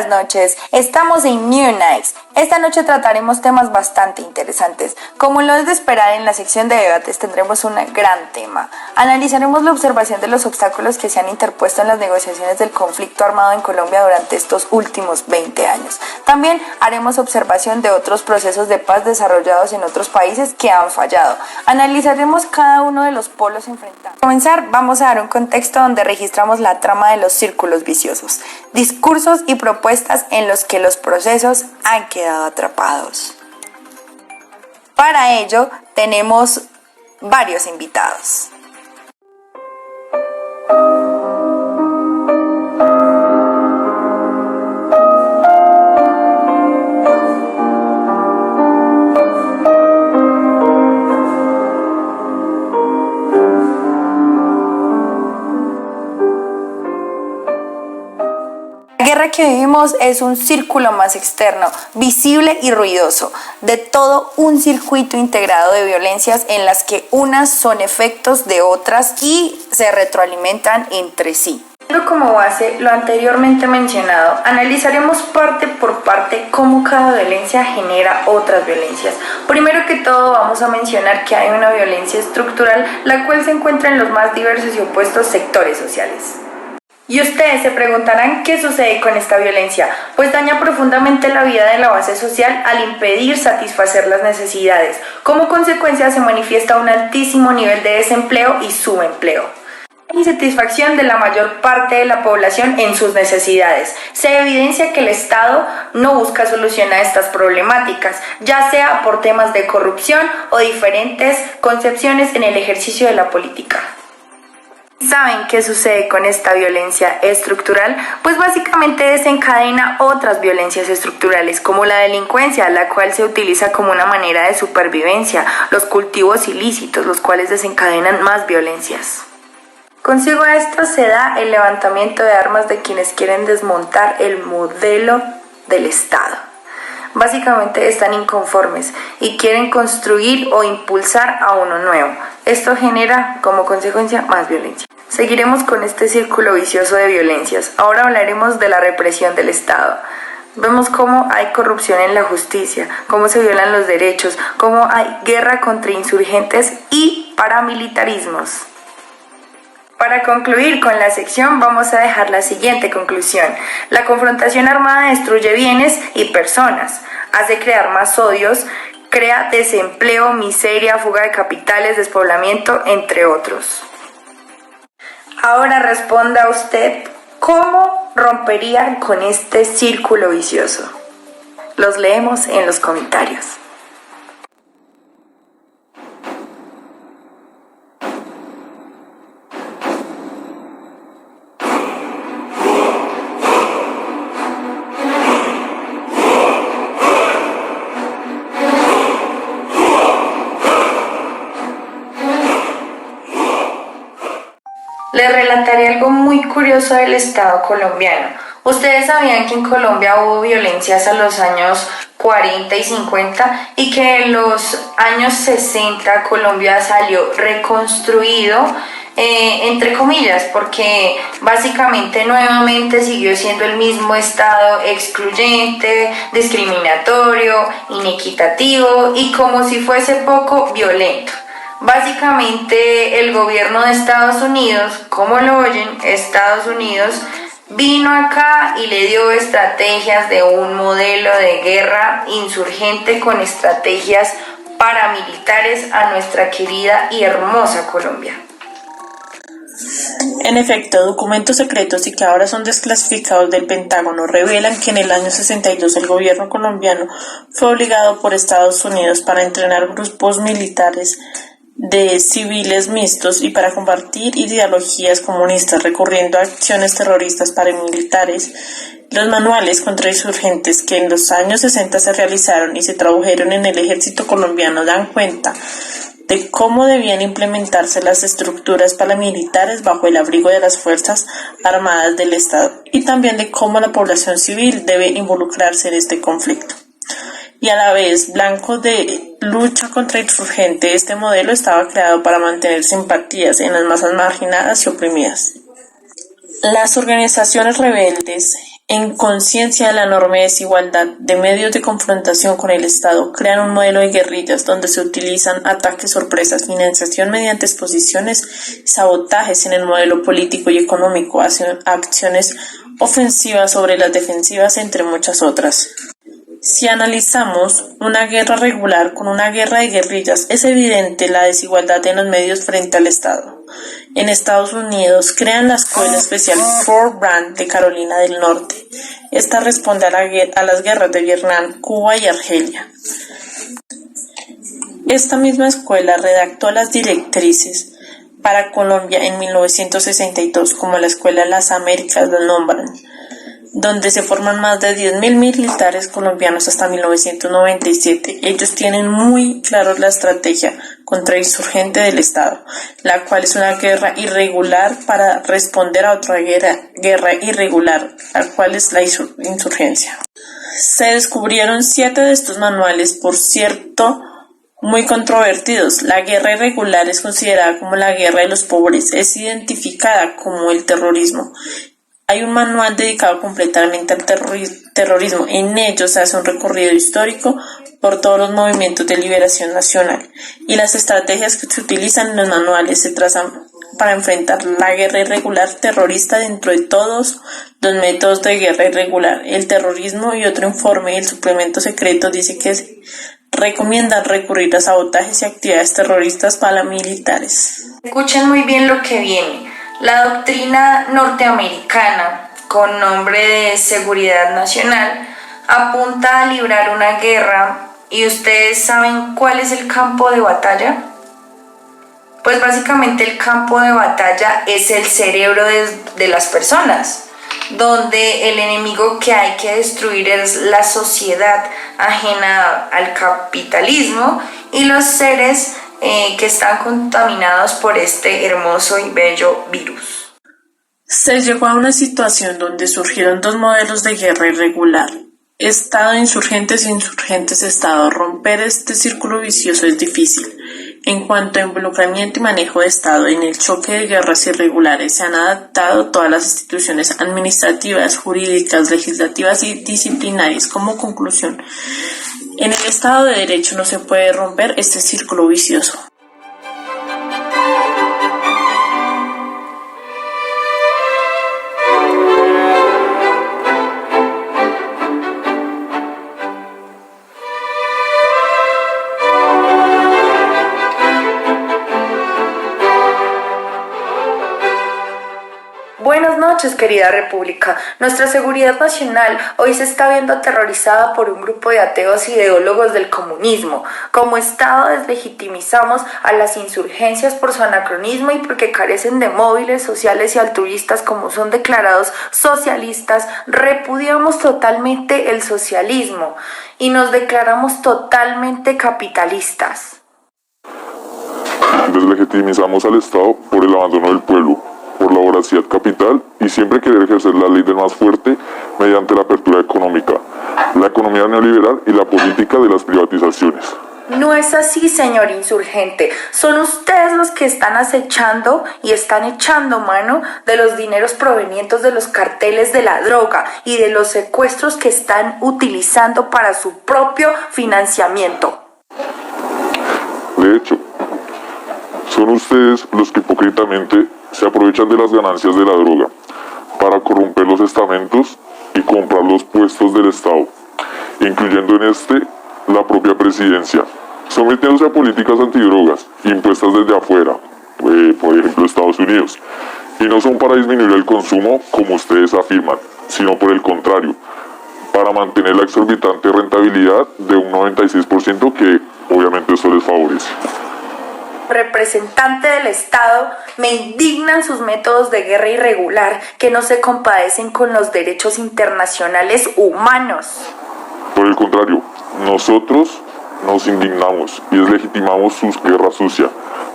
buenas noches, estamos en New Nights. Esta noche trataremos temas bastante interesantes. Como lo es de esperar, en la sección de debates tendremos un gran tema. Analizaremos la observación de los obstáculos que se han interpuesto en las negociaciones del conflicto armado en Colombia durante estos últimos 20 años. También haremos observación de otros procesos de paz desarrollados en otros países que han fallado. Analizaremos cada uno de los polos enfrentados. Para comenzar, vamos a dar un contexto donde registramos la trama de los círculos viciosos, discursos y propuestas en los que los procesos han quedado atrapados. Para ello, tenemos varios invitados. La guerra que vivimos es un círculo más externo, visible y ruidoso, de todo un circuito integrado de violencias en las que unas son efectos de otras y se retroalimentan entre sí. Teniendo como base lo anteriormente mencionado, analizaremos parte por parte cómo cada violencia genera otras violencias. Primero que todo vamos a mencionar que hay una violencia estructural, la cual se encuentra en los más diversos y opuestos sectores sociales. Y ustedes se preguntarán qué sucede con esta violencia, pues daña profundamente la vida de la base social al impedir satisfacer las necesidades. Como consecuencia se manifiesta un altísimo nivel de desempleo y subempleo. Insatisfacción de la mayor parte de la población en sus necesidades. Se evidencia que el Estado no busca solución a estas problemáticas, ya sea por temas de corrupción o diferentes concepciones en el ejercicio de la política. ¿Saben qué sucede con esta violencia estructural? Pues básicamente desencadena otras violencias estructurales, como la delincuencia, la cual se utiliza como una manera de supervivencia, los cultivos ilícitos, los cuales desencadenan más violencias. Consigo a esto se da el levantamiento de armas de quienes quieren desmontar el modelo del Estado. Básicamente están inconformes y quieren construir o impulsar a uno nuevo. Esto genera como consecuencia más violencia. Seguiremos con este círculo vicioso de violencias. Ahora hablaremos de la represión del Estado. Vemos cómo hay corrupción en la justicia, cómo se violan los derechos, cómo hay guerra contra insurgentes y paramilitarismos. Para concluir con la sección vamos a dejar la siguiente conclusión. La confrontación armada destruye bienes y personas, hace crear más odios, crea desempleo, miseria, fuga de capitales, despoblamiento, entre otros. Ahora responda usted, ¿cómo rompería con este círculo vicioso? Los leemos en los comentarios. Les relataré algo muy curioso del Estado colombiano. Ustedes sabían que en Colombia hubo violencias a los años 40 y 50 y que en los años 60 Colombia salió reconstruido, entre comillas, porque básicamente nuevamente siguió siendo el mismo Estado excluyente, discriminatorio, inequitativo y como si fuese poco violento. Básicamente el gobierno de Estados Unidos, como lo oyen, Estados Unidos, vino acá y le dio estrategias de un modelo de guerra insurgente con estrategias paramilitares a nuestra querida y hermosa Colombia. En efecto, documentos secretos y que ahora son desclasificados del Pentágono revelan que en el año 62 el gobierno colombiano fue obligado por Estados Unidos para entrenar grupos militares de civiles mixtos y para combatir ideologías comunistas recurriendo a acciones terroristas paramilitares. Los manuales contra insurgentes que en los años 60 se realizaron y se tradujeron en el ejército colombiano dan cuenta de cómo debían implementarse las estructuras paramilitares bajo el abrigo de las Fuerzas Armadas del Estado y también de cómo la población civil debe involucrarse en este conflicto. Y a la vez blanco de lucha contra insurgente, este modelo estaba creado para mantener simpatías en las masas marginadas y oprimidas. Las organizaciones rebeldes En conciencia de la enorme desigualdad de medios de confrontación con el Estado, crean un modelo de guerrillas donde se utilizan ataques sorpresas, financiación mediante exposiciones, sabotajes en el modelo político y económico, acciones ofensivas sobre las defensivas, entre muchas otras. Si analizamos una guerra regular con una guerra de guerrillas, es evidente la desigualdad en los medios frente al Estado. En Estados Unidos crean la Escuela Especial Fort Bragg de Carolina del Norte. Esta responde a las guerras de Vietnam, Cuba y Argelia. Esta misma escuela redactó las directrices para Colombia en 1962, como la Escuela de las Américas la nombran, donde se forman más de 10.000 militares colombianos hasta 1997. Ellos tienen muy claro la estrategia contrainsurgente del Estado, la cual es una guerra irregular para responder a otra guerra irregular, la cual es la insurgencia. Se descubrieron 7 de estos manuales, por cierto, muy controvertidos. La guerra irregular es considerada como la guerra de los pobres, es identificada como el terrorismo. Hay un manual dedicado completamente al terrorismo. En ello se hace un recorrido histórico por todos los movimientos de liberación nacional y las estrategias que se utilizan en los manuales se trazan para enfrentar la guerra irregular terrorista dentro de todos los métodos de guerra irregular. El terrorismo y otro informe y el suplemento secreto dice que se recomienda recurrir a sabotajes y actividades terroristas paramilitares. Escuchen muy bien lo que viene. La doctrina norteamericana, con nombre de seguridad nacional, apunta a librar una guerra. ¿Y ustedes saben cuál es el campo de batalla? Pues básicamente el campo de batalla es el cerebro de las personas, donde el enemigo que hay que destruir es la sociedad ajena al capitalismo y los seres que están contaminados por este hermoso y bello virus. Se llegó a una situación donde surgieron 2 modelos de guerra irregular: Estado de insurgentes e insurgentes Estado. Romper este círculo vicioso es difícil. En cuanto a involucramiento y manejo de Estado en el choque de guerras irregulares, se han adaptado todas las instituciones administrativas, jurídicas, legislativas y disciplinarias. Como conclusión, en el Estado de Derecho no se puede romper este círculo vicioso. Buenas noches, querida República. Nuestra seguridad nacional hoy se está viendo aterrorizada por un grupo de ateos ideólogos del comunismo. Como Estado deslegitimizamos a las insurgencias por su anacronismo y porque carecen de móviles sociales y altruistas como son declarados socialistas. Repudiamos totalmente el socialismo y nos declaramos totalmente capitalistas. Deslegitimizamos al Estado por el abandono del pueblo, por la voracidad capital y siempre querer ejercer la ley del más fuerte mediante la apertura económica, la economía neoliberal y la política de las privatizaciones. No es así, señor insurgente. Son ustedes los que están acechando y están echando mano de los dineros provenientes de los carteles de la droga y de los secuestros que están utilizando para su propio financiamiento. De hecho, son ustedes los que hipócritamente se aprovechan de las ganancias de la droga para corromper los estamentos y comprar los puestos del Estado, incluyendo en este la propia presidencia, sometiéndose a políticas antidrogas impuestas desde afuera, por ejemplo Estados Unidos, y no son para disminuir el consumo como ustedes afirman, sino por el contrario, para mantener la exorbitante rentabilidad de un 96% que obviamente eso les favorece. Representante del Estado, me indignan sus métodos de guerra irregular que no se compadecen con los derechos internacionales humanos. Por el contrario, nosotros nos indignamos y deslegitimamos su guerra sucia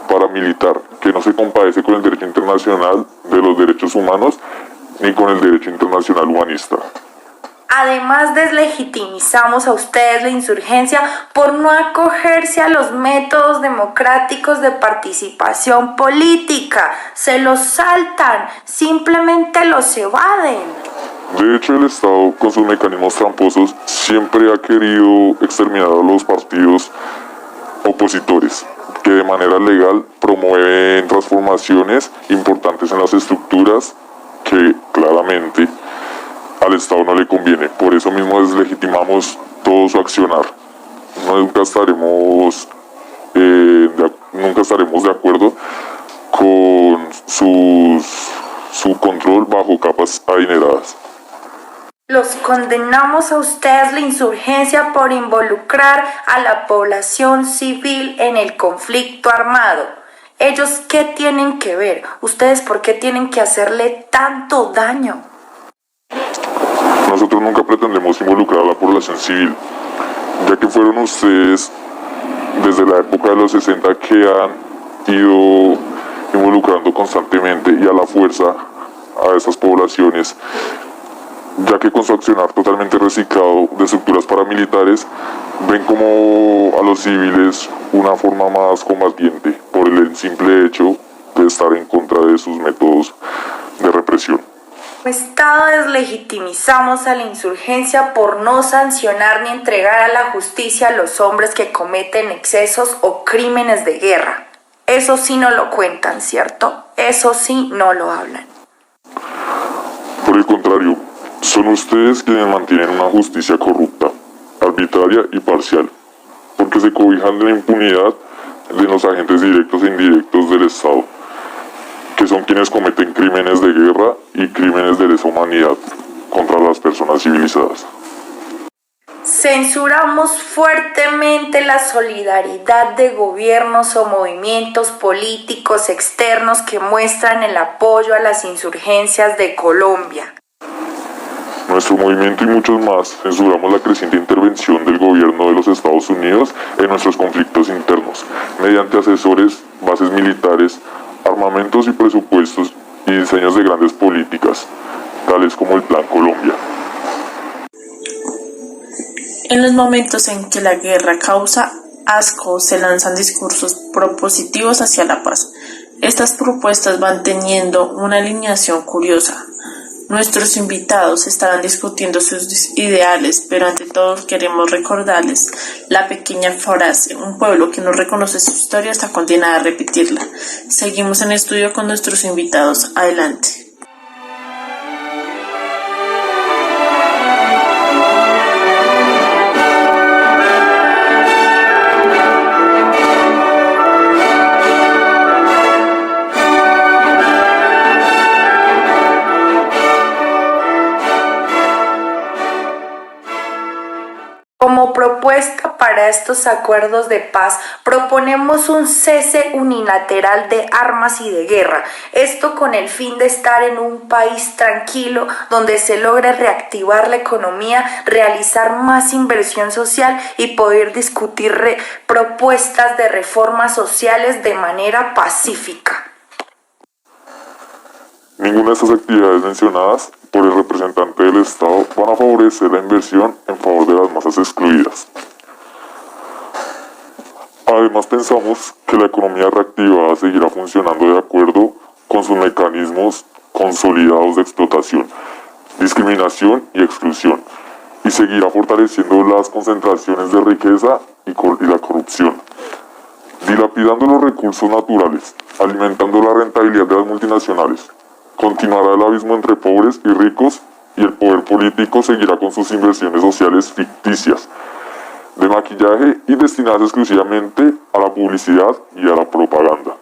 paramilitar que no se compadece con el derecho internacional de los derechos humanos ni con el derecho internacional humanista. Además, deslegitimizamos a ustedes la insurgencia por no acogerse a los métodos democráticos de participación política. Se los saltan, simplemente los evaden. De hecho, el Estado, con sus mecanismos tramposos, siempre ha querido exterminar a los partidos opositores, que de manera legal promueven transformaciones importantes en las estructuras que claramente al Estado no le conviene. Por eso mismo deslegitimamos todo su accionar. Nunca estaremos de acuerdo con su control bajo capas adineradas. Los condenamos a ustedes la insurgencia por involucrar a la población civil en el conflicto armado. ¿Ellos qué tienen que ver? ¿Ustedes por qué tienen que hacerle tanto daño? Nosotros nunca pretendemos involucrar a la población civil, ya que fueron ustedes desde la época de los 60 que han ido involucrando constantemente y a la fuerza a esas poblaciones, ya que con su accionar totalmente reciclado de estructuras paramilitares ven como a los civiles una forma más combatiente por el simple hecho de estar en contra de sus métodos de represión. Como Estado deslegitimizamos a la insurgencia por no sancionar ni entregar a la justicia a los hombres que cometen excesos o crímenes de guerra. Eso sí no lo cuentan, ¿cierto? Eso sí no lo hablan. Por el contrario, son ustedes quienes mantienen una justicia corrupta, arbitraria y parcial, porque se cobijan de la impunidad de los agentes directos e indirectos del Estado, que son quienes cometen crímenes de guerra y crímenes de lesa humanidad contra las personas civilizadas. Censuramos fuertemente la solidaridad de gobiernos o movimientos políticos externos que muestran el apoyo a las insurgencias de Colombia. Nuestro movimiento y muchos más censuramos la creciente intervención del gobierno de los Estados Unidos en nuestros conflictos internos, mediante asesores, bases militares, armamentos y presupuestos y diseños de grandes políticas, tales como el Plan Colombia. En los momentos en que la guerra causa asco, se lanzan discursos propositivos hacia la paz. Estas propuestas van teniendo una alineación curiosa. Nuestros invitados estarán discutiendo sus ideales, pero ante todo queremos recordarles la pequeña frase: un pueblo que no reconoce su historia está condenado a repetirla. Seguimos en estudio con nuestros invitados. Adelante. Como propuesta para estos acuerdos de paz, proponemos un cese unilateral de armas y de guerra. Esto con el fin de estar en un país tranquilo, donde se logre reactivar la economía, realizar más inversión social y poder discutir propuestas de reformas sociales de manera pacífica. Ninguna de estas actividades mencionadas por el representante del Estado van a favorecer la inversión en favor de las masas excluidas. Además, pensamos que la economía reactivada seguirá funcionando de acuerdo con sus mecanismos consolidados de explotación, discriminación y exclusión, y seguirá fortaleciendo las concentraciones de riqueza y la corrupción, dilapidando los recursos naturales, alimentando la rentabilidad de las multinacionales. Continuará el abismo entre pobres y ricos, y el poder político seguirá con sus inversiones sociales ficticias, de maquillaje y destinadas exclusivamente a la publicidad y a la propaganda.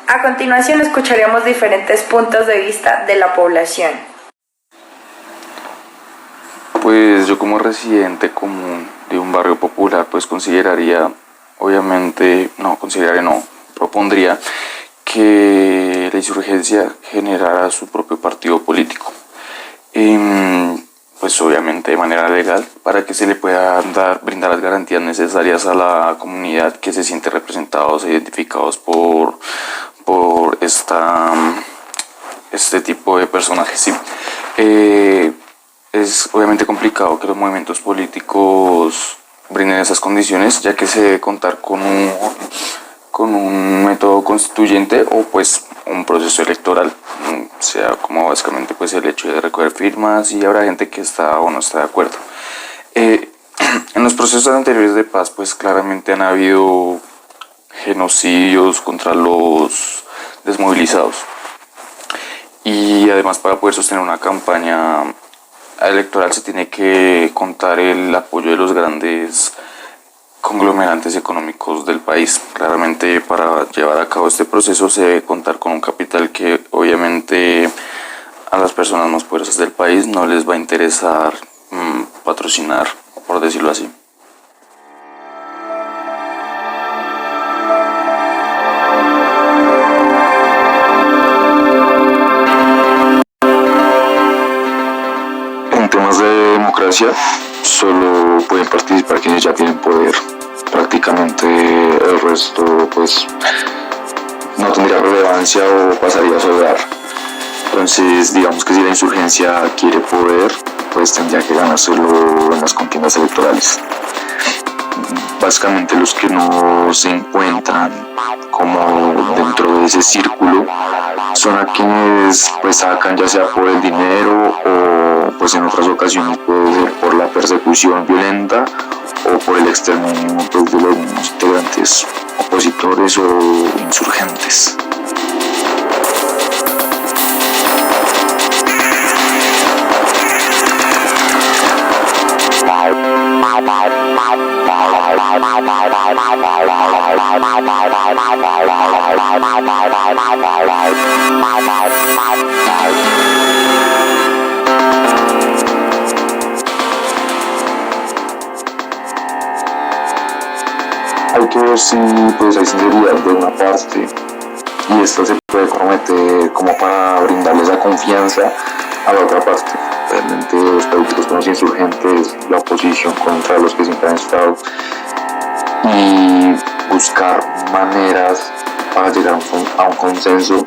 A continuación escucharemos diferentes puntos de vista de la población. Pues yo como residente común de un barrio popular, pues propondría que la insurgencia generara su propio partido político, pues obviamente de manera legal, para que se le puedan brindar las garantías necesarias a la comunidad que se siente representados e identificados por este tipo de personajes, ¿sí? Es obviamente complicado que los movimientos políticos brinden esas condiciones, ya que se debe contar con un método constituyente o pues un proceso electoral, sea como básicamente pues el hecho de recoger firmas, y habrá gente que está o no está de acuerdo. En los procesos anteriores de paz pues claramente han habido genocidios contra los desmovilizados, y además para poder sostener una campaña electoral se tiene que contar el apoyo de los grandes conglomerantes económicos del país. Claramente para llevar a cabo este proceso se debe contar con un capital que obviamente a las personas más poderosas del país no les va a interesar patrocinar, por decirlo así. En temas de democracia, solo pueden participar quienes ya tienen poder. Prácticamente el resto, pues, no tendría relevancia o pasaría a sobrar. Entonces, digamos que si la insurgencia quiere poder, pues tendría que ganárselo en las contiendas electorales. Básicamente los que no se encuentran como dentro de ese círculo son a quienes pues sacan, ya sea por el dinero o pues en otras ocasiones puede ser por la persecución violenta o por el exterminio pues, de los mismos integrantes opositores o insurgentes. Hay que ver si pues hay sinceridad de una parte y esta se puede comprometer como para brindarle esa confianza a la otra parte. Realmente los políticos con los insurgentes, la oposición contra los que siempre han estado, y buscar maneras para llegar a un consenso,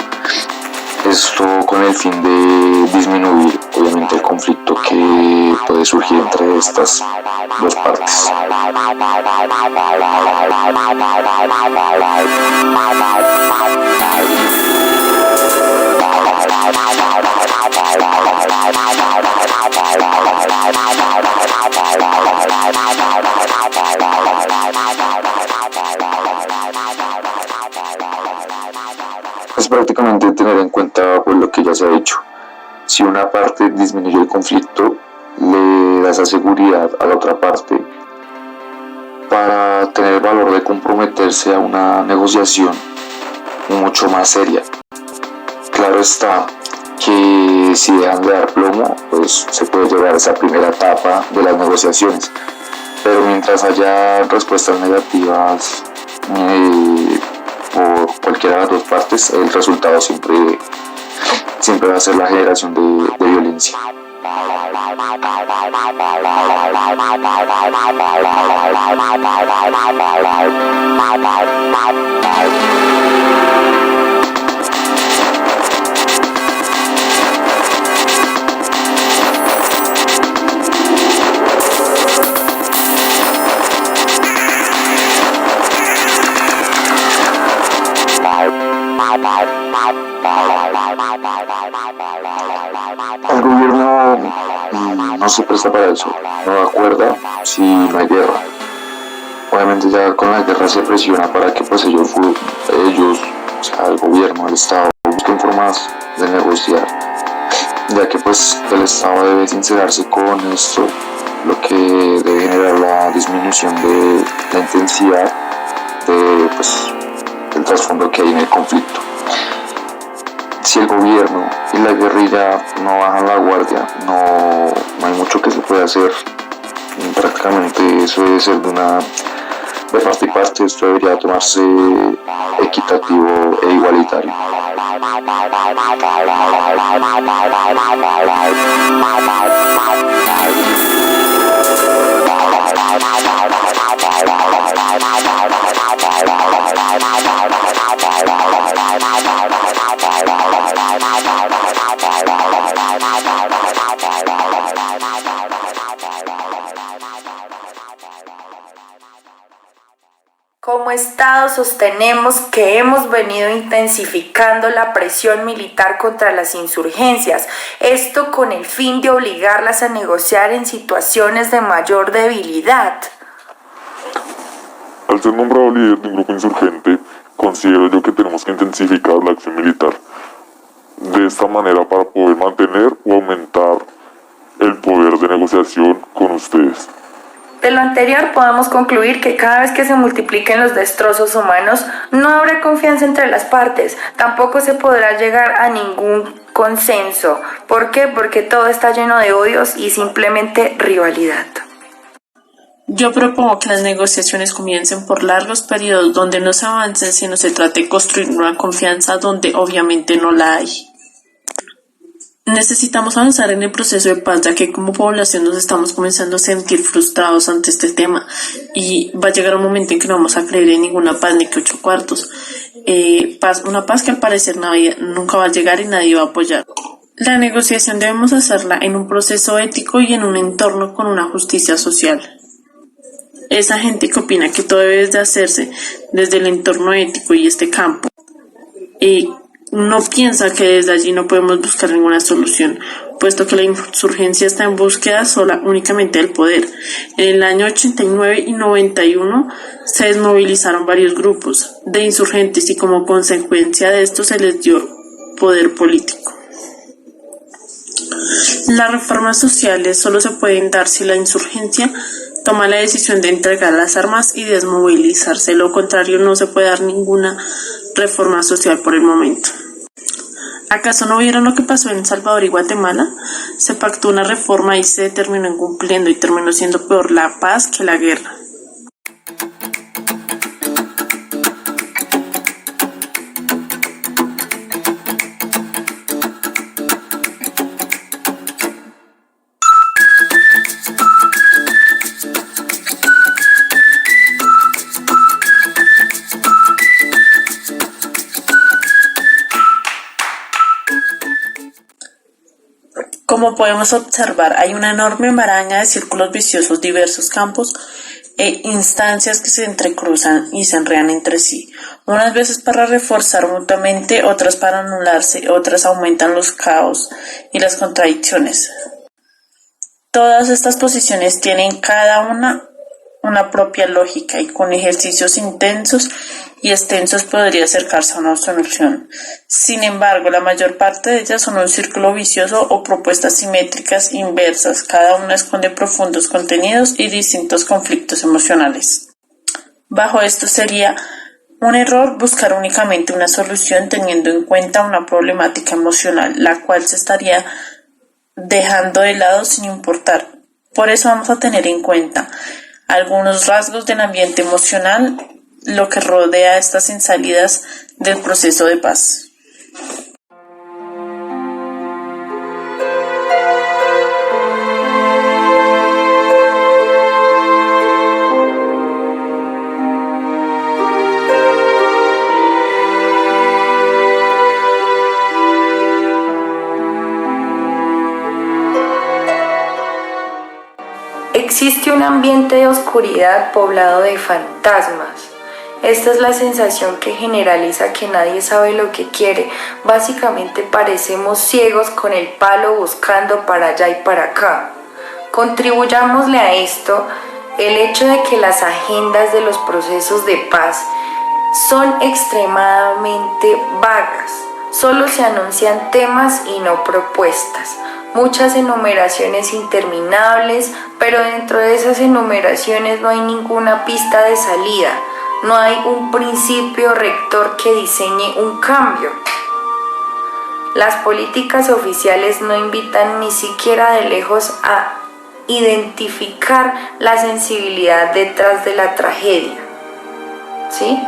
esto con el fin de disminuir obviamente el conflicto que puede surgir entre estas dos partes. Es prácticamente tener en cuenta pues, lo que ya se ha dicho. Si una parte disminuye el conflicto, le da esa seguridad a la otra parte para tener el valor de comprometerse a una negociación mucho más seria. Claro está que si dejan de dar plomo, pues se puede llegar a esa primera etapa de las negociaciones. Pero mientras haya respuestas negativas por cualquiera de las dos partes, el resultado siempre va a ser la generación de violencia. El gobierno no se presta para eso, no acuerda si no hay guerra. Obviamente ya con la guerra se presiona para que pues ellos, o sea, el gobierno, el Estado, busquen formas de negociar, ya que pues el Estado debe sincerarse con esto, lo que debe generar la disminución de la intensidad de pues el trasfondo que hay en el conflicto. Si el gobierno y la guerrilla no bajan la guardia, no hay mucho que se pueda hacer. Prácticamente eso debe ser de parte y parte. Esto debería tomarse equitativo e igualitario. Como Estado sostenemos que hemos venido intensificando la presión militar contra las insurgencias, esto con el fin de obligarlas a negociar en situaciones de mayor debilidad. Al ser nombrado líder de un grupo insurgente, considero yo que tenemos que intensificar la acción militar de esta manera para poder mantener o aumentar el poder de negociación con ustedes. De lo anterior podemos concluir que cada vez que se multipliquen los destrozos humanos, no habrá confianza entre las partes, tampoco se podrá llegar a ningún consenso. ¿Por qué? Porque todo está lleno de odios y simplemente rivalidad. Yo propongo que las negociaciones comiencen por largos periodos donde no se avancen, sino se trate de construir una confianza donde obviamente no la hay. Necesitamos avanzar en el proceso de paz, ya que como población nos estamos comenzando a sentir frustrados ante este tema y va a llegar un momento en que no vamos a creer en ninguna paz ni que 8 cuartos. Una paz que al parecer nunca va a llegar y nadie va a apoyar. La negociación debemos hacerla en un proceso ético y en un entorno con una justicia social. Esa gente que opina que todo debe de hacerse desde el entorno ético y este campo, no piensa que desde allí no podemos buscar ninguna solución, puesto que la insurgencia está en búsqueda únicamente del poder. En el año 89 y 91 se desmovilizaron varios grupos de insurgentes y como consecuencia de esto se les dio poder político. Las reformas sociales solo se pueden dar si la insurgencia toma la decisión de entregar las armas y desmovilizarse. Lo contrario, no se puede dar ninguna reforma social por el momento. ¿Acaso no vieron lo que pasó en Salvador y Guatemala? Se pactó una reforma y se terminó incumpliendo y terminó siendo peor la paz que la guerra. Como podemos observar, hay una enorme maraña de círculos viciosos, diversos campos e instancias que se entrecruzan y se enredan entre sí, unas veces para reforzar mutuamente, otras para anularse, otras aumentan los caos y las contradicciones. Todas estas posiciones tienen cada una propia lógica y con ejercicios intensos y extensos podría acercarse a una solución. Sin embargo, la mayor parte de ellas son un círculo vicioso o propuestas simétricas inversas. Cada una esconde profundos contenidos y distintos conflictos emocionales. Bajo esto sería un error buscar únicamente una solución teniendo en cuenta una problemática emocional, la cual se estaría dejando de lado sin importar. Por eso vamos a tener en cuenta algunos rasgos del ambiente emocional, lo que rodea estas salidas del proceso de paz. Existe un ambiente de oscuridad poblado de fantasmas. Esta es la sensación que generaliza que nadie sabe lo que quiere. Básicamente parecemos ciegos con el palo buscando para allá y para acá. Contribuyámosle a esto el hecho de que las agendas de los procesos de paz son extremadamente vagas. Solo se anuncian temas y no propuestas. Muchas enumeraciones interminables, pero dentro de esas enumeraciones no hay ninguna pista de salida, no hay un principio rector que diseñe un cambio. Las políticas oficiales no invitan ni siquiera de lejos a identificar la sensibilidad detrás de la tragedia, ¿sí?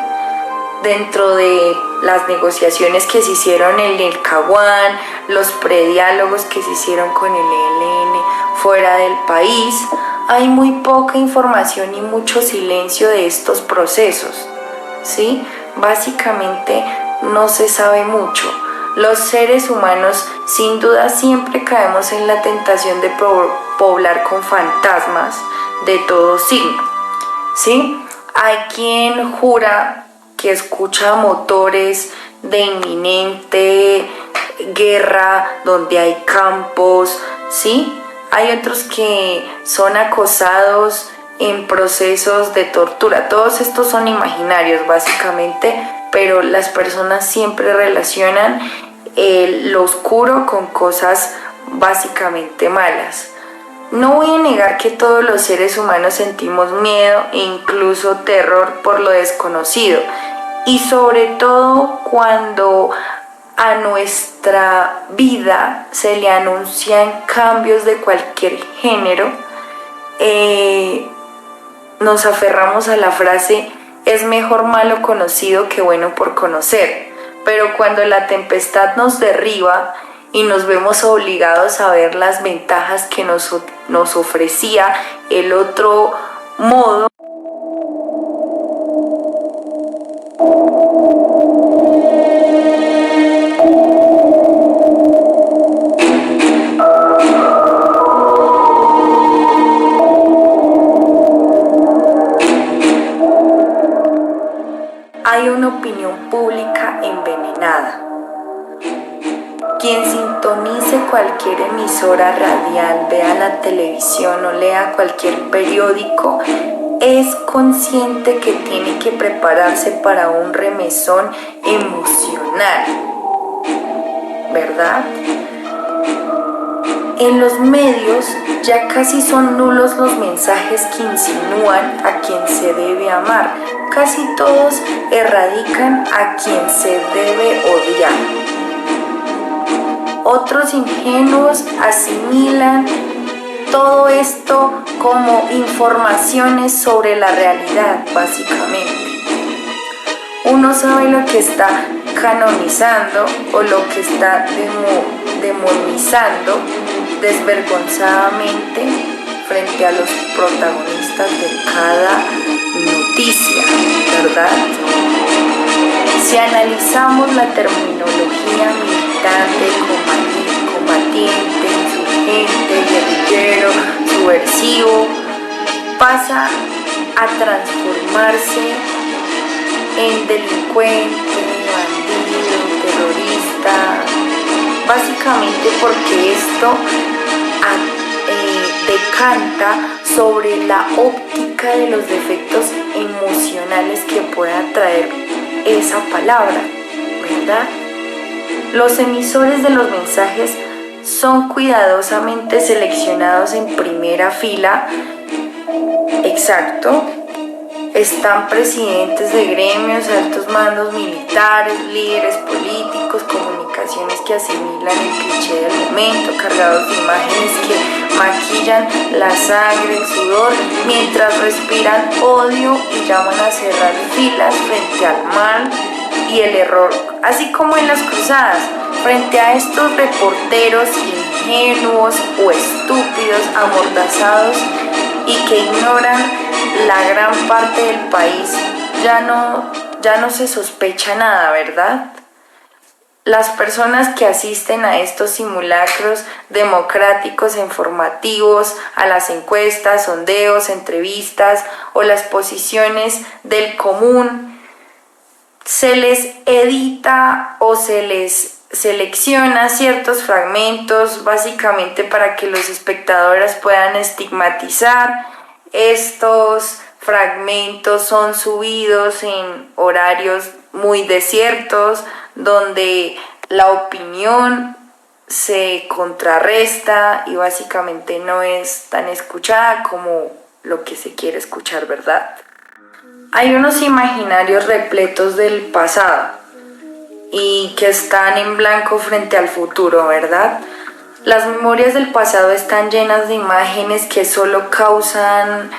Dentro de las negociaciones que se hicieron en el Caguán, los prediálogos que se hicieron con el ELN fuera del país, hay muy poca información y mucho silencio de estos procesos, ¿sí? Básicamente no se sabe mucho. Los seres humanos sin duda siempre caemos en la tentación de poblar con fantasmas de todo signo, ¿sí? Hay quien jura que escucha motores de inminente guerra donde hay campos, ¿sí? Hay otros que son acosados en procesos de tortura. Todos estos son imaginarios básicamente, pero las personas siempre relacionan lo oscuro con cosas básicamente malas. No voy a negar que todos los seres humanos sentimos miedo e incluso terror por lo desconocido, y sobre todo cuando a nuestra vida se le anuncian cambios de cualquier género, nos aferramos a la frase es mejor malo conocido que bueno por conocer. Pero cuando la tempestad nos derriba y nos vemos obligados a ver las ventajas que nos ofrecía el otro modo, hay una opinión pública envenenada. Quien sintonice cualquier emisora radial, vea la televisión o lea cualquier periódico, es consciente que tiene que prepararse para un remesón emocional, ¿verdad? En los medios ya casi son nulos los mensajes que insinúan a quien se debe amar. Casi todos erradican a quien se debe odiar. Otros ingenuos asimilan todo esto como informaciones sobre la realidad, básicamente. Uno sabe lo que está canonizando o lo que está demonizando desvergonzadamente frente a los protagonistas de cada noticia, ¿verdad? Si analizamos la terminología militante, combatiente, insurgente, guerrillero, subversivo, pasa a transformarse en delincuente, bandido, terrorista, básicamente porque esto decanta sobre la óptica de los defectos emocionales que pueda traer esa palabra, ¿verdad? Los emisores de los mensajes son cuidadosamente seleccionados en primera fila. Exacto. Están presidentes de gremios, altos mandos militares, líderes políticos, comunicaciones que asimilan el cliché del momento, cargados de imágenes que maquillan la sangre, el sudor, mientras respiran odio y llaman a cerrar filas frente al mal y el error, así como en las cruzadas. Frente a estos reporteros ingenuos o estúpidos, amordazados y que ignoran la gran parte del país, ya no se sospecha nada, ¿verdad? Las personas que asisten a estos simulacros democráticos informativos, a las encuestas, sondeos, entrevistas o las posiciones del común, se les edita o se les selecciona ciertos fragmentos básicamente para que los espectadores puedan estigmatizar. Estos fragmentos son subidos en horarios muy desiertos, donde la opinión se contrarresta y básicamente no es tan escuchada como lo que se quiere escuchar, ¿verdad? Hay unos imaginarios repletos del pasado y que están en blanco frente al futuro, ¿verdad? Las memorias del pasado están llenas de imágenes que solo causan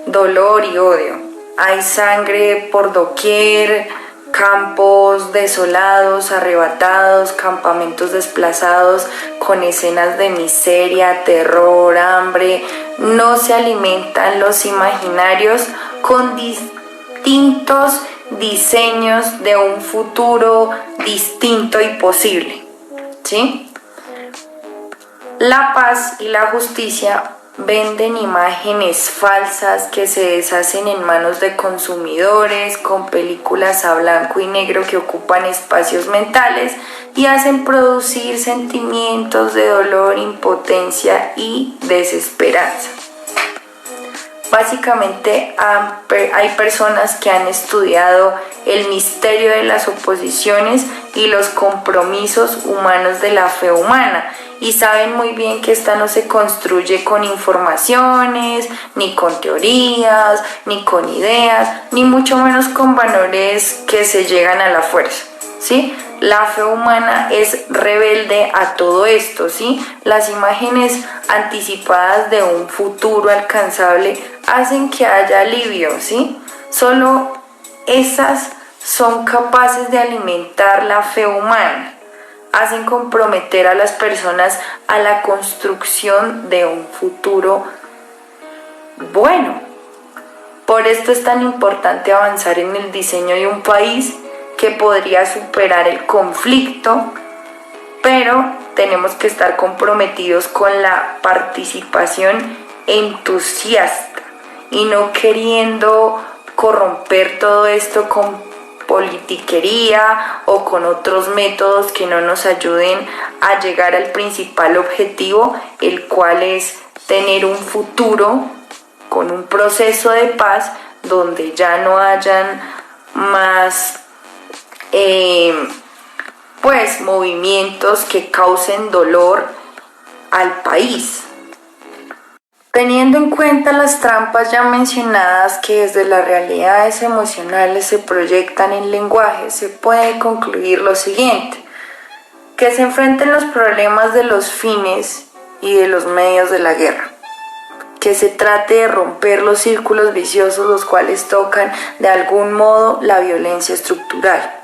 dolor y odio. Hay sangre por doquier, campos desolados, arrebatados, campamentos desplazados con escenas de miseria, terror, hambre. No se alimentan los imaginarios con distintos diseños de un futuro distinto y posible, ¿sí? La paz y la justicia venden imágenes falsas que se deshacen en manos de consumidores, con películas a blanco y negro que ocupan espacios mentales y hacen producir sentimientos de dolor, impotencia y desesperanza. Básicamente hay personas que han estudiado el misterio de las oposiciones y los compromisos humanos de la fe humana y saben muy bien que esta no se construye con informaciones, ni con teorías, ni con ideas, ni mucho menos con valores que se llegan a la fuerza, ¿sí? La fe humana es rebelde a todo esto, ¿sí? Las imágenes anticipadas de un futuro alcanzable hacen que haya alivio, ¿sí? Solo esas son capaces de alimentar la fe humana, hacen comprometer a las personas a la construcción de un futuro bueno. Por esto es tan importante avanzar en el diseño de un país que podría superar el conflicto, pero tenemos que estar comprometidos con la participación entusiasta y no queriendo corromper todo esto con politiquería o con otros métodos que no nos ayuden a llegar al principal objetivo, el cual es tener un futuro con un proceso de paz donde ya no hayan más movimientos que causen dolor al país. Teniendo en cuenta las trampas ya mencionadas que desde las realidades emocionales se proyectan en lenguaje, se puede concluir lo siguiente: que se enfrenten los problemas de los fines y de los medios de la guerra, que se trate de romper los círculos viciosos los cuales tocan de algún modo la violencia estructural,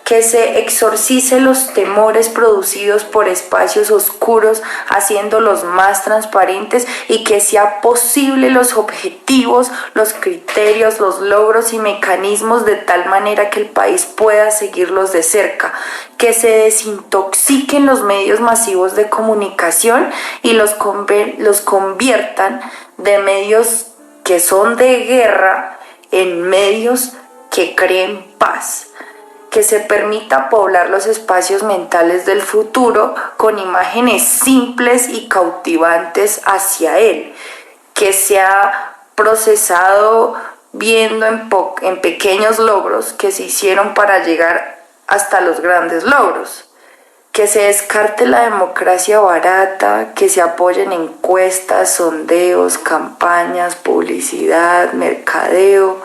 que se exorcice los temores producidos por espacios oscuros haciéndolos más transparentes y que sea posible los objetivos, los criterios, los logros y mecanismos de tal manera que el país pueda seguirlos de cerca, que se desintoxiquen los medios masivos de comunicación y los conviertan de medios que son de guerra en medios que creen paz, que se permita poblar los espacios mentales del futuro con imágenes simples y cautivantes hacia él, que sea procesado viendo en pequeños logros que se hicieron para llegar hasta los grandes logros, que se descarte la democracia barata, que se apoyen encuestas, sondeos, campañas, publicidad, mercadeo,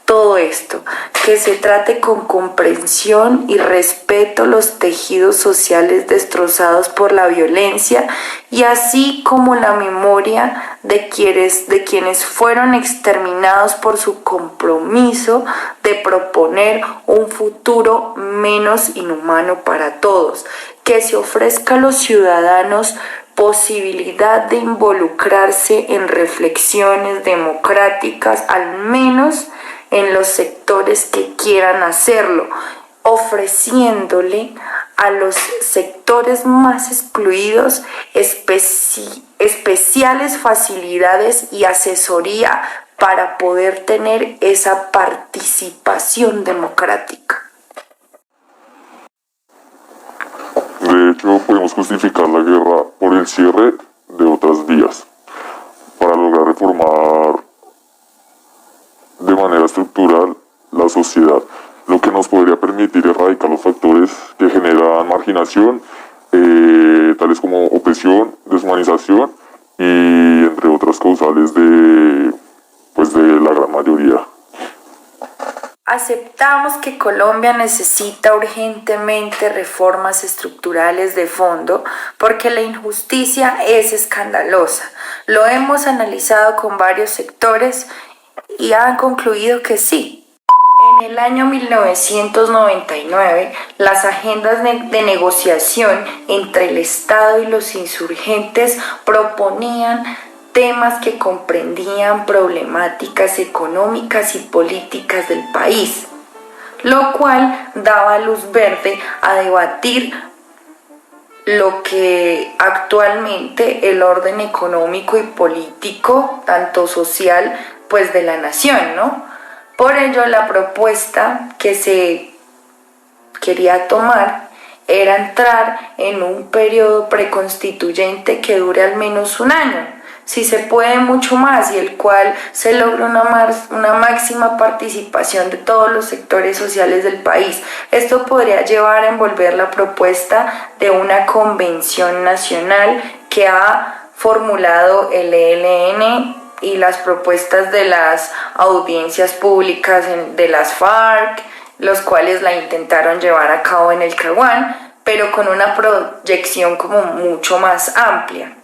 todo esto, que se trate con comprensión y respeto los tejidos sociales destrozados por la violencia y así como la memoria de quienes fueron exterminados por su compromiso de proponer un futuro menos inhumano para todos, que se ofrezca a los ciudadanos posibilidad de involucrarse en reflexiones democráticas, al menos en los sectores que quieran hacerlo, ofreciéndole a los sectores más excluidos especiales facilidades y asesoría para poder tener esa participación democrática. De hecho, podemos justificar la guerra por el cierre de otras vías para lograr reformar de manera estructural la sociedad, lo que nos podría permitir erradicar los factores que generan marginación, tales como opresión, deshumanización y entre otras causales de la gran mayoría. Aceptamos que Colombia necesita urgentemente reformas estructurales de fondo porque la injusticia es escandalosa. Lo hemos analizado con varios sectores y han concluido que sí. En el año 1999, las agendas de negociación entre el Estado y los insurgentes proponían temas que comprendían problemáticas económicas y políticas del país, lo cual daba luz verde a debatir lo que actualmente el orden económico y político, tanto social, pues de la nación, ¿no? Por ello, la propuesta que se quería tomar era entrar en un periodo preconstituyente que dure al menos un año, si se puede mucho más, y el cual se logre una máxima participación de todos los sectores sociales del país. Esto podría llevar a envolver la propuesta de una convención nacional que ha formulado el ELN y las propuestas de las audiencias públicas de las FARC, los cuales la intentaron llevar a cabo en el Caguán, pero con una proyección como mucho más amplia.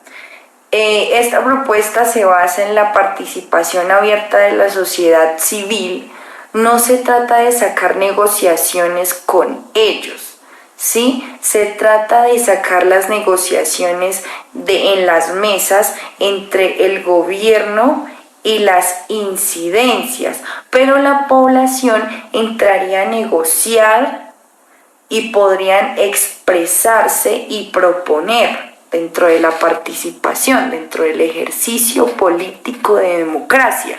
Esta propuesta se basa en la participación abierta de la sociedad civil. No se trata de sacar negociaciones con ellos, ¿sí? Se trata de sacar las negociaciones en las mesas entre el gobierno y las incidencias, pero la población entraría a negociar y podrían expresarse y proponer dentro de la participación, dentro del ejercicio político de democracia.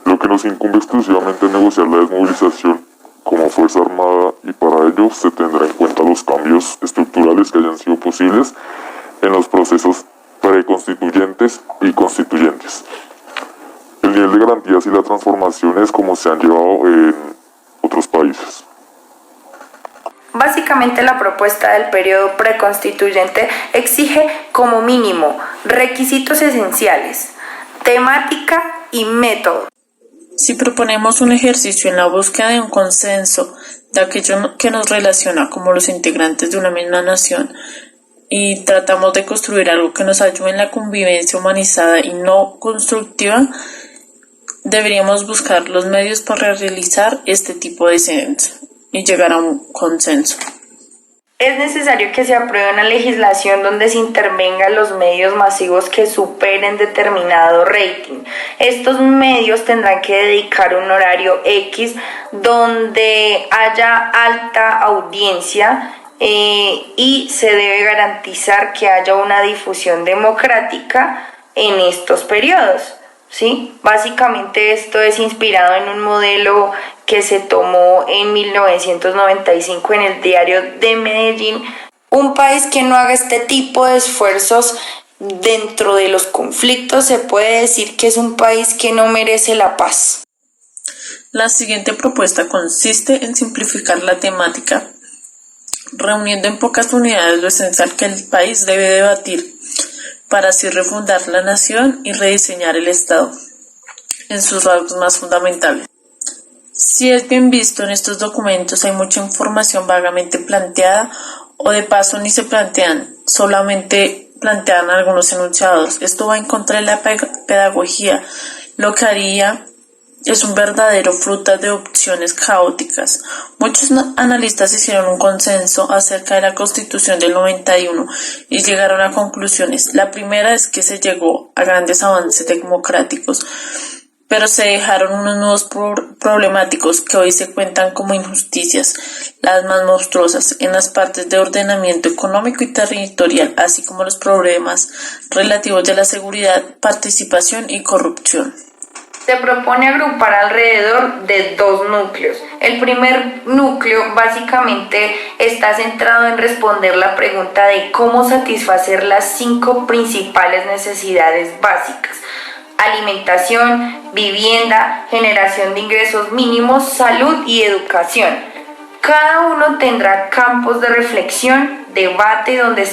Lo que nos incumbe exclusivamente es negociar la desmovilización como fuerza armada, y para ello se tendrá en cuenta los cambios estructurales que hayan sido posibles en los procesos preconstituyentes y constituyentes. El nivel de garantías y las transformaciones como se han llevado en otros países. Básicamente, la propuesta del periodo preconstituyente exige como mínimo requisitos esenciales, temática y método. Si proponemos un ejercicio en la búsqueda de un consenso de aquello que nos relaciona como los integrantes de una misma nación, y tratamos de construir algo que nos ayude en la convivencia humanizada y no constructiva, deberíamos buscar los medios para realizar este tipo de censo y llegar a un consenso. Es necesario que se apruebe una legislación donde se intervengan los medios masivos que superen determinado rating. Estos medios tendrán que dedicar un horario X donde haya alta audiencia, y se debe garantizar que haya una difusión democrática en estos periodos, ¿sí? Básicamente esto es inspirado en un modelo que se tomó en 1995 en el diario de Medellín. Un país que no haga este tipo de esfuerzos dentro de los conflictos se puede decir que es un país que no merece la paz. La siguiente propuesta consiste en simplificar la temática, reuniendo en pocas unidades lo esencial que el país debe debatir, para así refundar la nación y rediseñar el Estado en sus rasgos más fundamentales. Si es bien visto, en estos documentos hay mucha información vagamente planteada, o de paso ni se plantean, solamente plantean algunos enunciados. Esto va en contra de la pedagogía. Lo que haría es un verdadero fruta de opciones caóticas. Muchos analistas hicieron un consenso acerca de la Constitución del 91 y llegaron a conclusiones. La primera es que se llegó a grandes avances democráticos, pero se dejaron unos nudos problemáticos que hoy se cuentan como injusticias, las más monstruosas, en las partes de ordenamiento económico y territorial, así como los problemas relativos de la seguridad, participación y corrupción. Se propone agrupar alrededor de dos núcleos. El primer núcleo básicamente está centrado en responder la pregunta de cómo satisfacer las 5 principales necesidades básicas: alimentación, vivienda, generación de ingresos mínimos, salud y educación. Cada uno tendrá campos de reflexión, debate, donde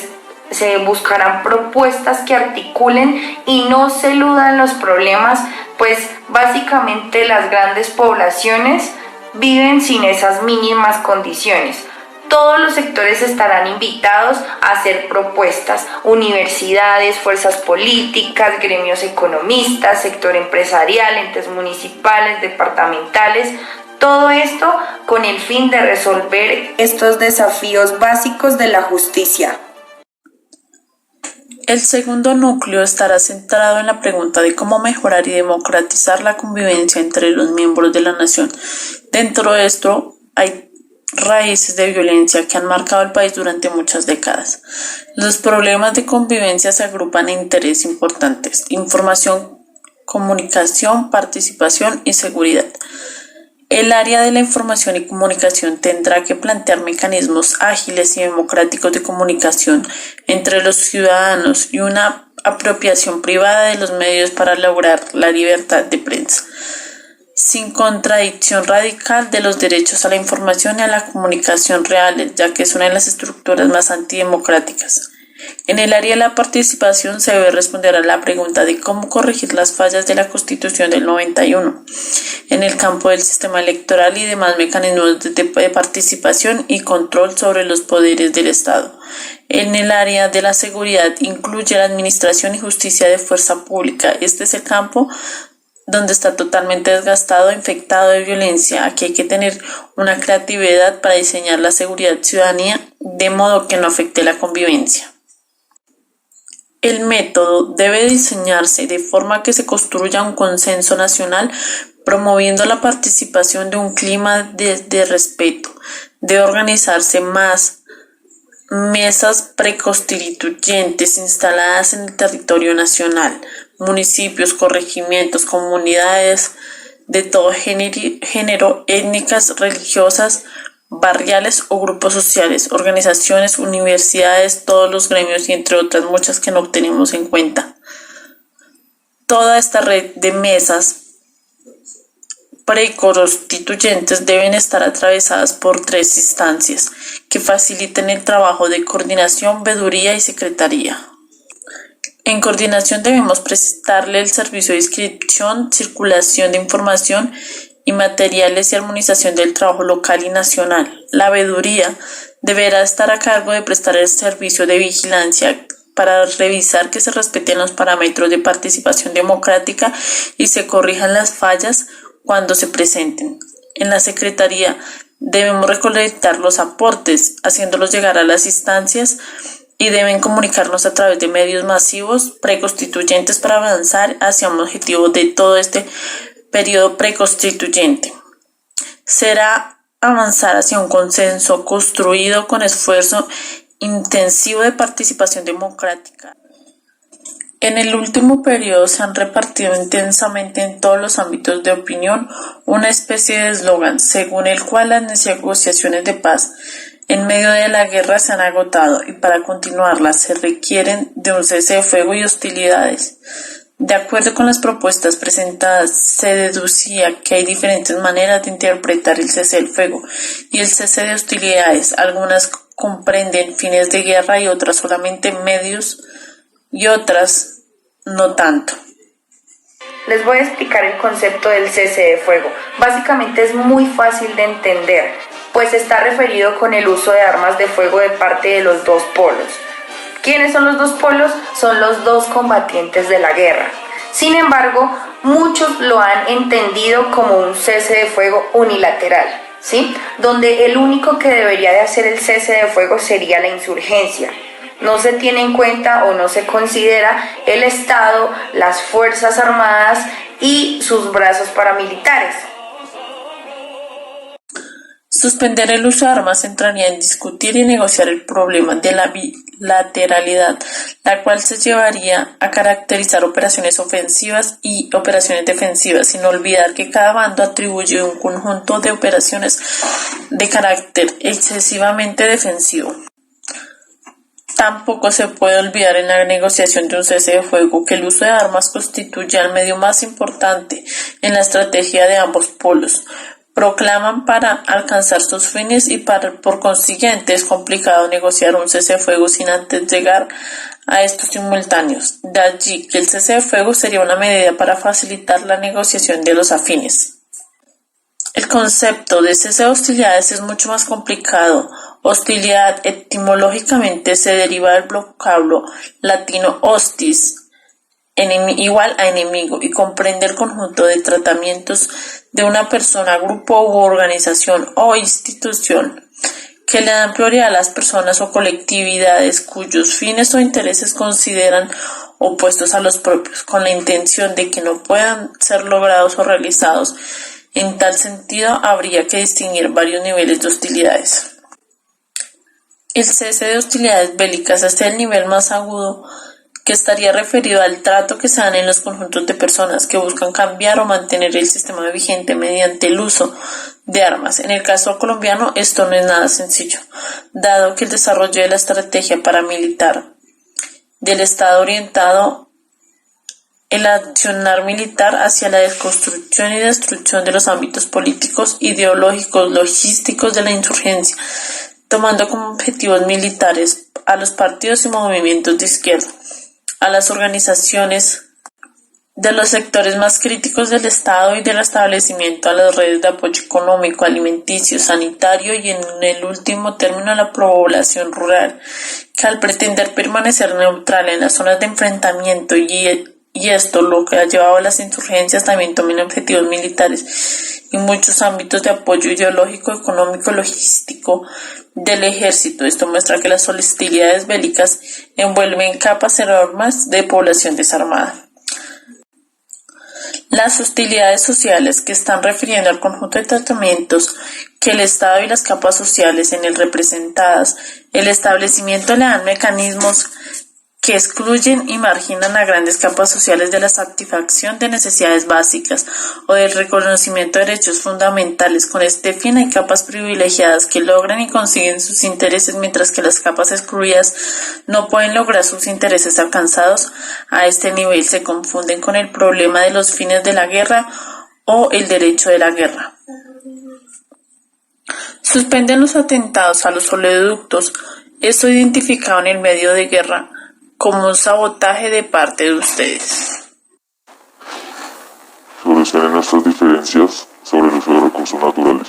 se buscarán propuestas que articulen y no se eludan los problemas, pues básicamente las grandes poblaciones viven sin esas mínimas condiciones. Todos los sectores estarán invitados a hacer propuestas: universidades, fuerzas políticas, gremios economistas, sector empresarial, entes municipales, departamentales. Todo esto con el fin de resolver estos desafíos básicos de la justicia. El segundo núcleo estará centrado en la pregunta de cómo mejorar y democratizar la convivencia entre los miembros de la nación. Dentro de esto hay raíces de violencia que han marcado el país durante muchas décadas. Los problemas de convivencia se agrupan en tres importantes: información, comunicación, participación y seguridad. El área de la información y comunicación tendrá que plantear mecanismos ágiles y democráticos de comunicación entre los ciudadanos y una apropiación privada de los medios para lograr la libertad de prensa, sin contradicción radical de los derechos a la información y a la comunicación reales, ya que es una de las estructuras más antidemocráticas. En el área de la participación se debe responder a la pregunta de cómo corregir las fallas de la Constitución del 91 en el campo del sistema electoral y demás mecanismos de participación y control sobre los poderes del Estado. En el área de la seguridad incluye la administración y justicia de fuerza pública. Este es el campo donde está totalmente desgastado, infectado de violencia. Aquí hay que tener una creatividad para diseñar la seguridad ciudadanía de modo que no afecte la convivencia. El método debe diseñarse de forma que se construya un consenso nacional, promoviendo la participación de un clima de respeto. Debe organizarse más mesas preconstituyentes instaladas en el territorio nacional, municipios, corregimientos, comunidades de todo género, étnicas, religiosas, barriales o grupos sociales, organizaciones, universidades, todos los gremios y entre otras muchas que no tenemos en cuenta. Toda esta red de mesas preconstituyentes deben estar atravesadas por tres instancias que faciliten el trabajo de coordinación, veeduría y secretaría. En coordinación debemos prestarle el servicio de inscripción, circulación de información y materiales y armonización del trabajo local y nacional. La veeduría deberá estar a cargo de prestar el servicio de vigilancia para revisar que se respeten los parámetros de participación democrática y se corrijan las fallas cuando se presenten. En la Secretaría debemos recolectar los aportes, haciéndolos llegar a las instancias y deben comunicarnos a través de medios masivos preconstituyentes para avanzar hacia un objetivo de todo este periodo preconstituyente. Será avanzar hacia un consenso construido con esfuerzo intensivo de participación democrática. En el último periodo se han repartido intensamente en todos los ámbitos de opinión una especie de eslogan según el cual las negociaciones de paz en medio de la guerra se han agotado y para continuarlas se requieren de un cese de fuego y hostilidades. De acuerdo con las propuestas presentadas, se deducía que hay diferentes maneras de interpretar el cese del fuego y el cese de hostilidades. Algunas comprenden fines de guerra y otras solamente medios y otras no tanto. Les voy a explicar el concepto del cese de fuego. Básicamente es muy fácil de entender, pues está referido con el uso de armas de fuego de parte de los dos polos. ¿Quiénes son los dos polos? Son los dos combatientes de la guerra. Sin embargo, muchos lo han entendido como un cese de fuego unilateral, ¿sí? Donde el único que debería de hacer el cese de fuego sería la insurgencia. No se tiene en cuenta o no se considera el Estado, las Fuerzas Armadas y sus brazos paramilitares. Suspender el uso de armas entraría en discutir y negociar el problema de la bilateralidad, la cual se llevaría a caracterizar operaciones ofensivas y operaciones defensivas, sin olvidar que cada bando atribuye un conjunto de operaciones de carácter excesivamente defensivo. Tampoco se puede olvidar en la negociación de un cese de fuego que el uso de armas constituye el medio más importante en la estrategia de ambos polos. Proclaman para alcanzar sus fines y por consiguiente es complicado negociar un cese de fuego sin antes llegar a estos simultáneos. De allí que el cese de fuego sería una medida para facilitar la negociación de los afines. El concepto de cese de hostilidades es mucho más complicado. Hostilidad etimológicamente se deriva del vocablo latino hostis, igual a enemigo, y comprende el conjunto de tratamientos de una persona, grupo u organización o institución que le dan prioridad a las personas o colectividades cuyos fines o intereses consideran opuestos a los propios, con la intención de que no puedan ser logrados o realizados En tal sentido, habría que distinguir varios niveles de hostilidades. El cese de hostilidades bélicas es el nivel más agudo, que estaría referido al trato que se dan en los conjuntos de personas que buscan cambiar o mantener el sistema vigente mediante el uso de armas. En el caso colombiano, esto no es nada sencillo, dado que el desarrollo de la estrategia paramilitar del Estado orientado el accionar militar hacia la desconstrucción y destrucción de los ámbitos políticos, ideológicos, logísticos de la insurgencia, tomando como objetivos militares a los partidos y movimientos de izquierda, a las organizaciones de los sectores más críticos del Estado y del establecimiento a las redes de apoyo económico, alimenticio, sanitario y en el último término a la población rural, que al pretender permanecer neutral en las zonas de enfrentamiento y esto lo que ha llevado a las insurgencias también toman objetivos militares y muchos ámbitos de apoyo ideológico, económico, logístico del ejército. Esto muestra que las hostilidades bélicas envuelven capas enormes de población desarmada. Las hostilidades sociales, que están refiriendo al conjunto de tratamientos que el Estado y las capas sociales en él representadas, el establecimiento le dan mecanismos que excluyen y marginan a grandes capas sociales de la satisfacción de necesidades básicas o del reconocimiento de derechos fundamentales. Con este fin hay capas privilegiadas que logran y consiguen sus intereses, mientras que las capas excluidas no pueden lograr sus intereses alcanzados. A este nivel se confunden con el problema de los fines de la guerra o el derecho de la guerra. Suspenden los atentados a los oleoductos. Esto identificado en el medio de guerra como un sabotaje de parte de ustedes. Solucionen nuestras diferencias sobre el uso de recursos naturales.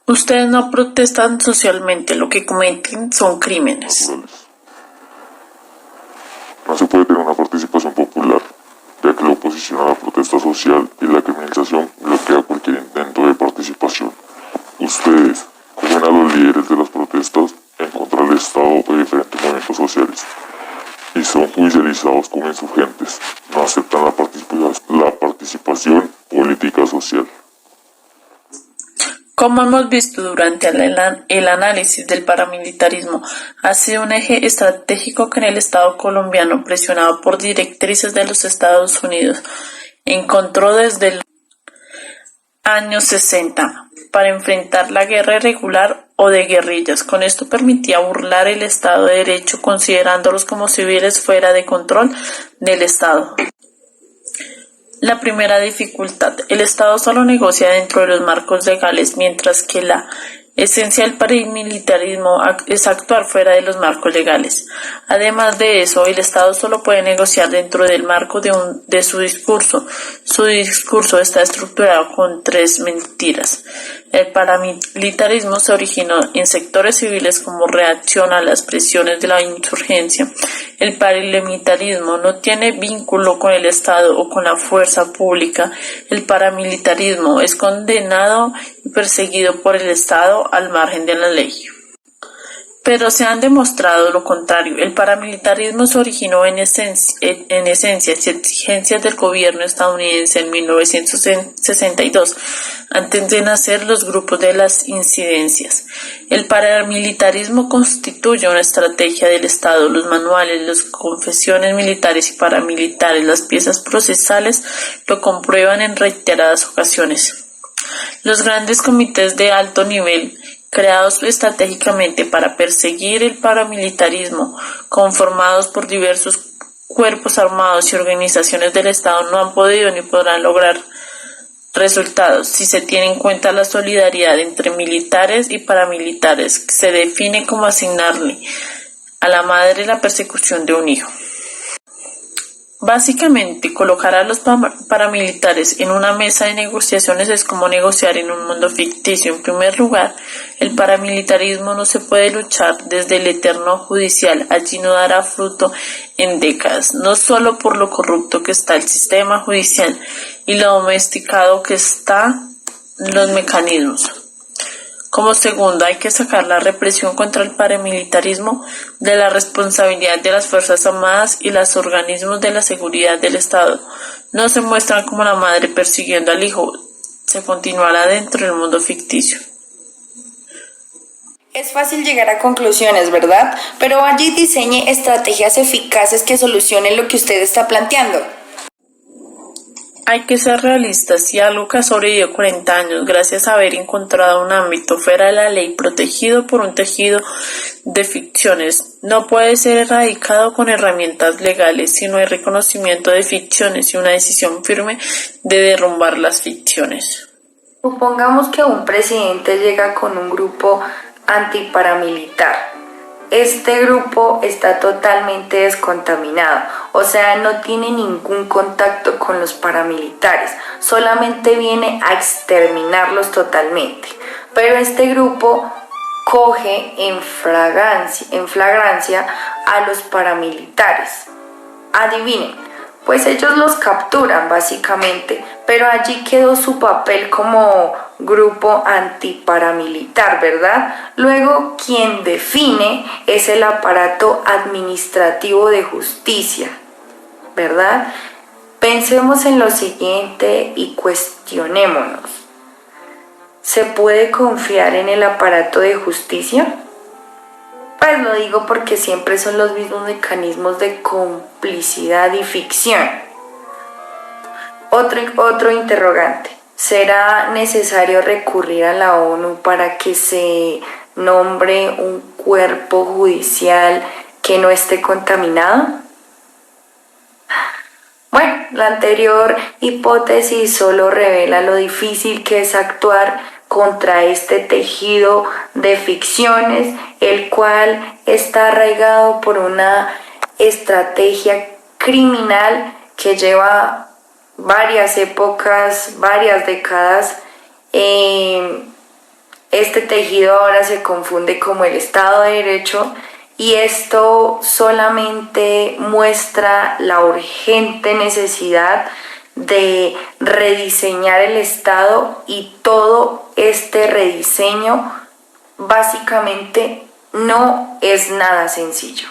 Ustedes no protestan socialmente, lo que cometen son crímenes. No se puede tener una participación popular, ya que la oposición a la protesta social y la criminalización bloquea cualquier intento de participación. Ustedes cogen a los líderes de las protestas en contra del Estado o de diferentes movimientos sociales y son judicializados como insurgentes. No aceptan la participación política social. Como hemos visto durante el análisis del paramilitarismo, ha sido un eje estratégico que en el Estado colombiano, presionado por directrices de los Estados Unidos, encontró desde los años 60 para enfrentar la guerra irregular o de guerrillas. Con esto permitía burlar el Estado de Derecho, considerándolos como civiles fuera de control del Estado. La primera dificultad: el Estado solo negocia dentro de los marcos legales, mientras que la esencia del paramilitarismo es actuar fuera de los marcos legales. Además de eso, el Estado solo puede negociar dentro del marco de su discurso. Su discurso está estructurado con 3 mentiras. El paramilitarismo se originó en sectores civiles como reacción a las presiones de la insurgencia. El paramilitarismo no tiene vínculo con el Estado o con la fuerza pública. El paramilitarismo es condenado y perseguido por el Estado al margen de la ley. Pero se han demostrado lo contrario. El paramilitarismo se originó en esencias y exigencias del gobierno estadounidense en 1962, antes de nacer los grupos de las incidencias. El paramilitarismo constituye una estrategia del Estado. Los manuales, las confesiones militares y paramilitares, las piezas procesales lo comprueban en reiteradas ocasiones. Los grandes comités de alto nivel, creados estratégicamente para perseguir el paramilitarismo, conformados por diversos cuerpos armados y organizaciones del Estado, no han podido ni podrán lograr resultados si se tiene en cuenta la solidaridad entre militares y paramilitares, que se define como asignarle a la madre la persecución de un hijo. Básicamente, colocar a los paramilitares en una mesa de negociaciones es como negociar en un mundo ficticio. En primer lugar, el paramilitarismo no se puede luchar desde el eterno judicial. Allí no dará fruto en décadas, no solo por lo corrupto que está el sistema judicial y lo domesticado que están los mecanismos. Como segundo, hay que sacar la represión contra el paramilitarismo de la responsabilidad de las Fuerzas Armadas y los organismos de la seguridad del Estado. No se muestran como la madre persiguiendo al hijo, se continuará dentro del mundo ficticio. Es fácil llegar a conclusiones, ¿verdad? Pero vaya y diseñe estrategias eficaces que solucionen lo que usted está planteando. Hay que ser realistas. Si algo que ha sobrevivido 40 años gracias a haber encontrado un ámbito fuera de la ley protegido por un tejido de ficciones, no puede ser erradicado con herramientas legales si no hay reconocimiento de ficciones y una decisión firme de derrumbar las ficciones. Supongamos que un presidente llega con un grupo antiparamilitar. Este grupo está totalmente descontaminado, o sea, no tiene ningún contacto con los paramilitares, solamente viene a exterminarlos totalmente. Pero este grupo coge en flagrancia a los paramilitares. Adivinen, pues ellos los capturan básicamente, pero allí quedó su papel como grupo antiparamilitar, ¿verdad? Luego, quien define es el aparato administrativo de justicia, ¿verdad? Pensemos en lo siguiente y cuestionémonos. ¿Se puede confiar en el aparato de justicia? Pues lo digo porque siempre son los mismos mecanismos de complicidad y ficción. Otro interrogante. ¿Será necesario recurrir a la ONU para que se nombre un cuerpo judicial que no esté contaminado? Bueno, la anterior hipótesis solo revela lo difícil que es actuar contra este tejido de ficciones, el cual está arraigado por una estrategia criminal que lleva varias épocas, varias décadas. Este tejido ahora se confunde como el Estado de Derecho, y esto solamente muestra la urgente necesidad de rediseñar el Estado, y todo este rediseño básicamente no es nada sencillo.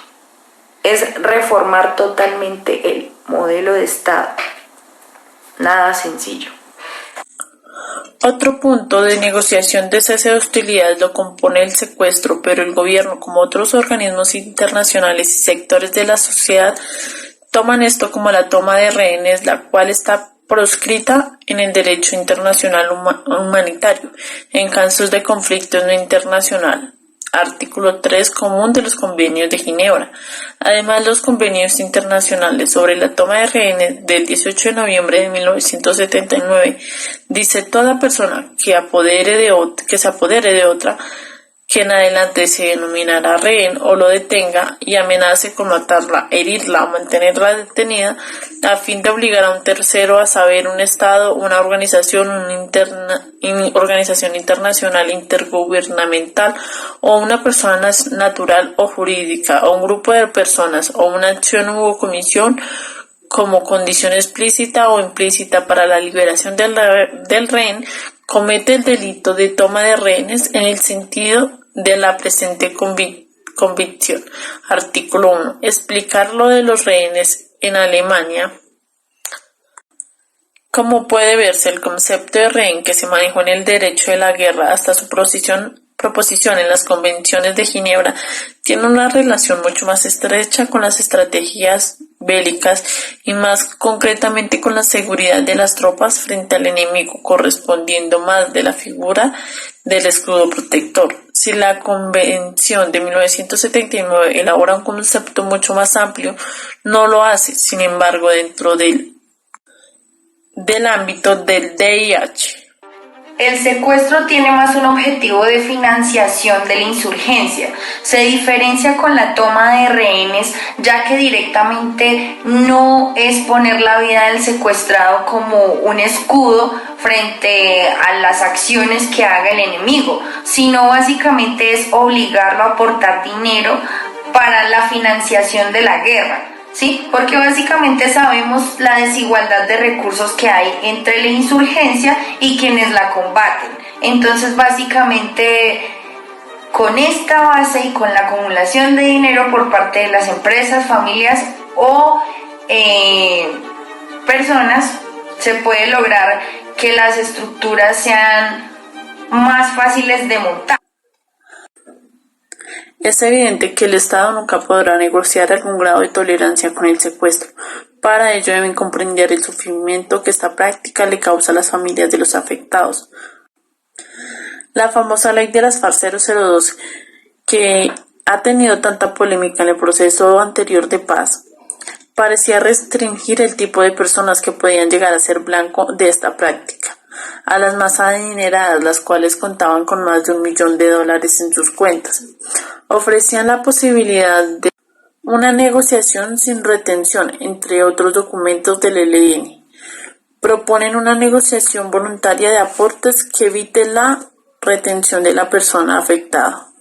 Es reformar totalmente el modelo de Estado. Nada sencillo. Otro punto de negociación de cese de hostilidades lo compone el secuestro, pero el gobierno, como otros organismos internacionales y sectores de la sociedad, toman esto como la toma de rehenes, la cual está proscrita en el derecho internacional humanitario, en casos de conflicto no internacional. Artículo 3 común de los convenios de Ginebra. Además, los convenios internacionales sobre la toma de rehenes del 18 de noviembre de 1979 dice: toda persona que se apodere de otra, que en adelante se denominará rehén, o lo detenga y amenace con matarla, herirla o mantenerla detenida, a fin de obligar a un tercero, a saber, un Estado, una organización, organización internacional intergubernamental, o una persona natural o jurídica, o un grupo de personas, o una acción u comisión, como condición explícita o implícita para la liberación del rehén, comete el delito de toma de rehenes en el sentido de la presente convicción. Artículo 1. Explicar lo de los rehenes en Alemania. Como puede verse, el concepto de rehén, que se manejó en el derecho de la guerra hasta su proposición en las convenciones de Ginebra, tiene una relación mucho más estrecha con las estrategias bélicas y más concretamente con la seguridad de las tropas frente al enemigo, correspondiendo más de la figura del escudo protector. Si la Convención de 1979 elabora un concepto mucho más amplio, no lo hace, sin embargo, dentro del ámbito del DIH. El secuestro tiene más un objetivo de financiación de la insurgencia. Se diferencia con la toma de rehenes, ya que directamente no es poner la vida del secuestrado como un escudo frente a las acciones que haga el enemigo, sino básicamente es obligarlo a aportar dinero para la financiación de la guerra. Sí, porque básicamente sabemos la desigualdad de recursos que hay entre la insurgencia y quienes la combaten. Entonces, básicamente, con esta base y con la acumulación de dinero por parte de las empresas, familias o personas, se puede lograr que las estructuras sean más fáciles de montar. Es evidente que el Estado nunca podrá negociar algún grado de tolerancia con el secuestro. Para ello deben comprender el sufrimiento que esta práctica le causa a las familias de los afectados. La famosa ley de las FARC 002, que ha tenido tanta polémica en el proceso anterior de paz, parecía restringir el tipo de personas que podían llegar a ser blanco de esta práctica, a las más adineradas, las cuales contaban con más de $1 millón en sus cuentas. Ofrecían la posibilidad de una negociación sin retención, entre otros documentos del ELN. Proponen una negociación voluntaria de aportes que evite la retención de la persona afectada.